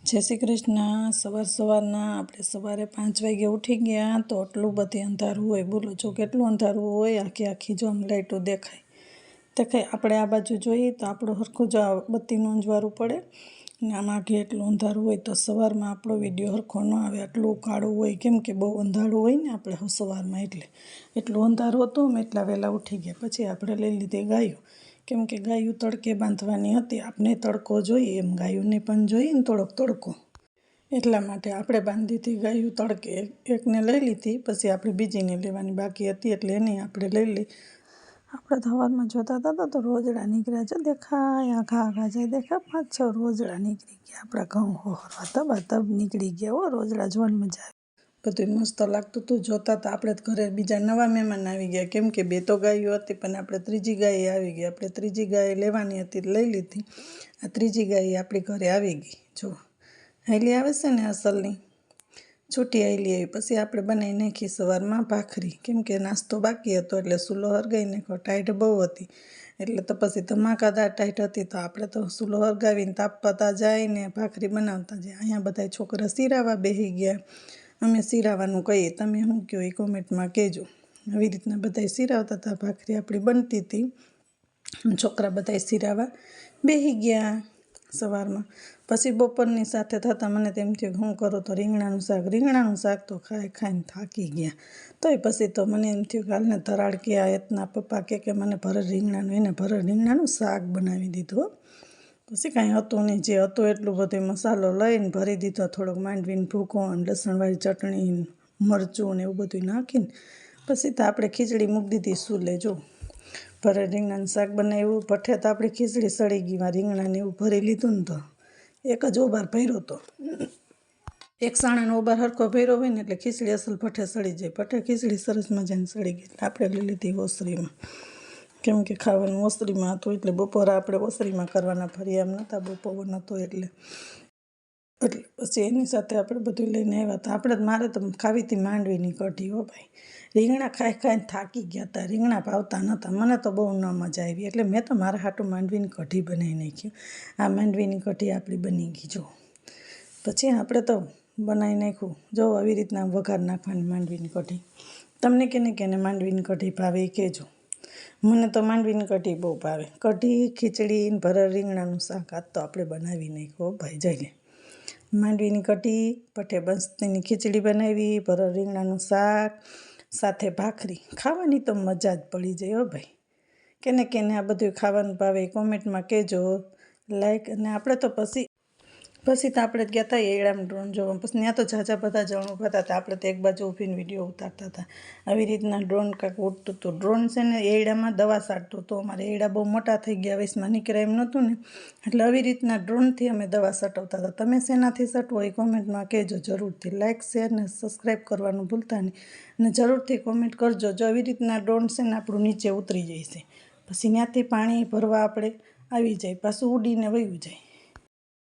जय श्री कृष्ण। सवार सवारना આપણે સવારે 5 વાગે ઉઠી ગયા તો આટલું બધી અંધારું હોય। બોલો જો કેટલું અંધારું હોય। આખી જો આમ લાઈટો દેખાય આપણે આ બાજુ જોઈએ તો આપણો હરખું જો બત્તીનું અંજવાળું પડે ને આમાં આખે એટલું અંધારું હોય તો સવારમાં આપણો વિડીયો હરખો ન આવે। આટલું કાળું હોય કેમ કે બહુ અંધારું હોય ને આપણે સવારમાં એટલે એટલું અંધારું હતું। અમે એટલા વહેલા ઉઠી ગયા। પછી આપણે લઈ લીધી ગાયું કેમ કે ગાયું તડકે બાંધવાની હતી। આપણે તડકો જોઈએ એમ ગાયુંને પણ જોઈએ ને થોડોક તડકો, એટલા માટે આપણે બાંધી હતી ગાયું તડકે। એકને લઈ લીધી, પછી આપણે બીજીને લેવાની બાકી હતી એટલે એને આપણે લઈ લઈ। આપણે સવારમાં જોતા હતા તો રોજડા નીકળ્યા છે, દેખાય આઘા જાય દેખાય 5-6 રોજડા નીકળી ગયા। આપણા ઘઉં હોરવા તબ નીકળી ગયા હો। રોજડા જોવાની મજા આવી, બધું મસ્ત લાગતું હતું જોતા હતા। આપણે ઘરે બીજા નવા મહેમાન આવી ગયા કેમ કે 2 તો ગાયો હતી પણ આપણે ત્રીજી ગાય આવી ગઈ। આપણે ત્રીજી ગાય લેવાની હતી લઈ લીધી। આ ત્રીજી ગાય આપણી ઘરે આવી ગઈ। જો હાલી આવે છે ને અસલની છૂટી હાલી આવી। પછી આપણે બનાવી નાખી સવારમાં ભાખરી કેમ કે નાસ્તો બાકી હતો એટલે ચૂલો હરગાઈ નાખ્યો। ટાઈટ બહુ હતી એટલે તો પછી ધમાકાદાર ટાઈટ હતી તો આપણે તો ચૂલો હરગાવીને તાપતા જાય ને ભાખરી બનાવતા જાય। અહીંયા બધા છોકરા સિરાવા બેસી ગયા। અમે સિરાવાનું કહીએ, તમે શું કહો એ કોમેન્ટમાં કહેજો। આવી રીતના બધા સિરાવતા હતા, ભાખરી આપણી બનતી હતી, છોકરા બધા સિરાવા બેસી ગયા સવારમાં। પછી બપોરની સાથે થતાં મને તેમ થયું શું કરો તો રીંગણાનું શાક તો ખાઈને થાકી ગયા। તોય પછી તો મને એમ થયું કે હાલને ધરાડ કે આ એતના પપ્પા કે મને ભરડ રીંગણાનું, એને ભરડ રીંગણાનું શાક બનાવી દીધું। પછી કાંઈ હતું નહીં, જે હતો એટલું બધો મસાલો લઈને ભરી દીધો, થોડોક માંડવીને ભૂકો અને લસણવાળી ચટણી મરચું ને એવું બધું નાખીને પછી તો આપણે ખીચડી મૂકી દીધી ચૂલે। જો ભરડ રીંગણાનું શાક બનાવ્યું, ભઠ્ઠે તો આપણી ખીચડી સળી ગઈ। રીંગણાને એવું ભરી લીધું ને તો એક જ ઓબાર ભર્યો હતો, એક સાણાનો ઓબાર હરખો ભર્યો હોય ને એટલે ખીચડી અસલ ભઠ્ઠે સળી જાય। ભઠ્ઠે ખીચડી સરસ મજાની સળી ગઈ એટલે આપણે લઈ લીધી ઓસરીમાં કેમ કે ખાવાનું ઓસરીમાં હતું એટલે બપોરે આપણે ઓસરીમાં કરવાના, ફરિયામ નહોતા, બહુ પવન હતો એટલે પછી એની સાથે આપણે બધું લઈને આવ્યા હતા। આપણે મારે તો ખાવી હતી માંડવીની કઢી હો ભાઈ। રીંગણા ખાઈને થાકી ગયા હતા, રીંગણા ભાવતા નહોતા, મને તો બહુ ન મજા આવી એટલે મેં તો મારા હાટું માંડવીની કઢી બનાવી નાખી। આ માંડવીની કઢી આપણી બની ગઈ। જો પછી આપણે તો બનાવી નાખ્યું, જો આવી રીતના વઘાર નાખવાની માંડવીની કઢી। તમને કેને માંડવીની કઢી ભાવે એ કહેજો। મને તો માંડવીની કઢી બહુ ભાવે। કઢી, ખીચડી, ભરડ રીંગણાનું શાક આજ તો આપણે બનાવી નાખ્યું ભાઈ। જઈ લે માંડવીની કઢી, ભઠ્ઠે બસ્તીની ખીચડી બનાવી, ભરડ રીંગણાનું શાક સાથે ભાખરી, ખાવાની તો મજા જ પડી જાય હો ભાઈ। કેને આ બધું ખાવાનું ભાવે કોમેન્ટમાં કહેજો, લાઈક। અને આપણે તો પછી તો આપણે ગયા હતા એડામાં ડ્રોન જોવા। પછી ત્યાં તો ઝાઝા બધા જણ ઊભા હતા, આપણે તો એક બાજુ ઊભીને વિડીયો ઉતારતા હતા। આવી રીતના ડ્રોન કાંઈક ઉડતું હતું। ડ્રોન છે ને એડામાં દવા છાંટતું હતું। અમારે એડા બહુ મોટા થઈ ગયા, વયસમાં નીકળે એમ નહોતું ને એટલે આવી રીતના ડ્રોનથી અમે દવા છાંટવતા હતા। તમે શેનાથી છાંટવો એ કોમેન્ટમાં કહેજો જરૂરથી। લાઈક, શેર ને સબસ્ક્રાઈબ કરવાનું ભૂલતા નહીં અને જરૂરથી કોમેન્ટ કરજો। જો આવી રીતના ડ્રોન છે ને આપણું નીચે ઉતરી જાય છે, પછી ત્યાંથી પાણી ભરવા આપણે આવી જાય, પાછું ઉડીને વયું જાય।